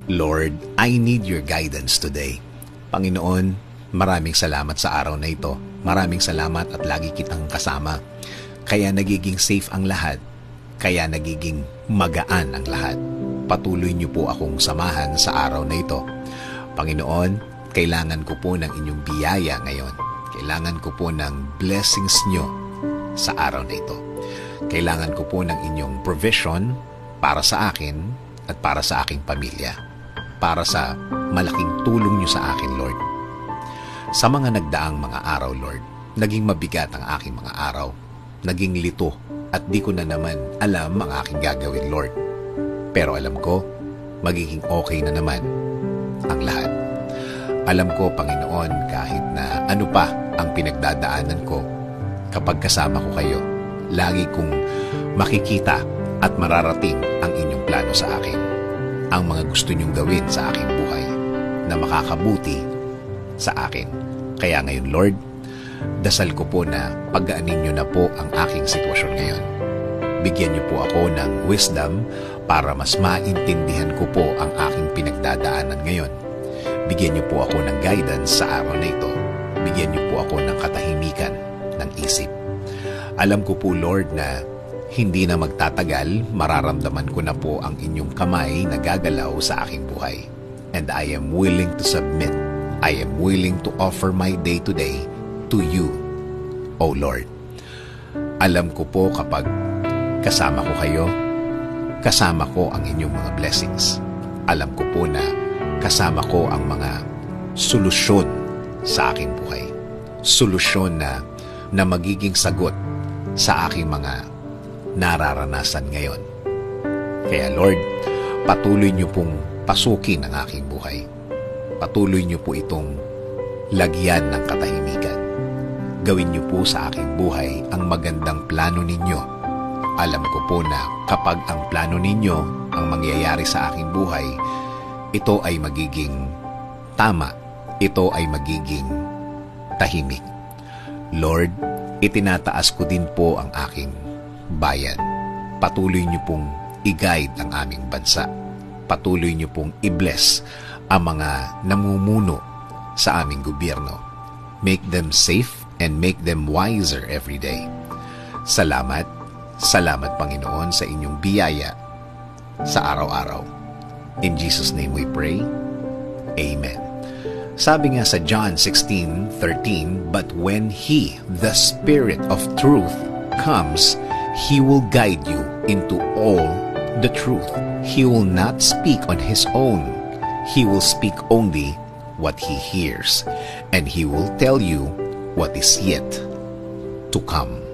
Lord, I need your guidance today. Panginoon, maraming salamat sa araw na ito. Maraming salamat at lagi kitang kasama. Kaya nagiging safe ang lahat. Kaya nagiging magaan ang lahat. Patuloy niyo po akong samahan sa araw na ito. Panginoon, kailangan ko po ng inyong biyaya ngayon. Kailangan ko po ng blessings niyo sa araw na ito. Kailangan ko po ng inyong provision para sa akin at para sa aking pamilya. Para sa malaking tulong niyo sa akin, Lord. Sa mga nagdaang mga araw, Lord, naging mabigat ang aking mga araw. Naging lito at di ko na naman alam ang aking gagawin, Lord. Pero alam ko, magiging okay na naman ang lahat. Alam ko, Panginoon, kahit na ano pa ang pinagdadaanan ko, kapag kasama ko kayo, lagi kong makikita at mararating ang inyong plano sa akin. Ang mga gusto niyong gawin sa aking buhay na makakabuti sa akin. Kaya ngayon, Lord, dasal ko po na pagaanin niyo na po ang aking sitwasyon ngayon. Bigyan niyo po ako ng wisdom para mas maintindihan ko po ang aking pinagdadaanan ngayon. Bigyan niyo po ako ng guidance sa araw na ito. Bigyan niyo po ako ng katahimikan ng isip. Alam ko po, Lord, na hindi na magtatagal, mararamdaman ko na po ang inyong kamay na gagalaw sa aking buhay. And I am willing to submit. I am willing to offer my day today to you, O Lord. Alam ko po kapag kasama ko kayo, kasama ko ang inyong mga blessings. Alam ko po na kasama ko ang mga solusyon sa aking buhay. Solusyon na magiging sagot sa aking mga nararanasan ngayon. Kaya Lord, patuloy niyo pong pasukin ang aking buhay. Patuloy niyo po itong lagyan ng katahimikan. Gawin niyo po sa aking buhay ang magandang plano ninyo. Alam ko po na kapag ang plano ninyo ang mangyayari sa aking buhay, ito ay magiging tama. Ito ay magiging tahimik. Lord, itinataas ko din po ang aking bayan. Patuloy niyo pong i-guide ang aming bansa. Patuloy niyo pong i-bless ang mga namumuno sa aming gobyerno. Make them safe and make them wiser every day. Salamat, salamat Panginoon sa inyong biyaya sa araw-araw. In Jesus' name we pray. Amen. Sabi nga sa John 16:13, "But when He, the Spirit of truth, comes, He will guide you into all the truth. He will not speak on His own. He will speak only what He hears, and He will tell you what is yet to come."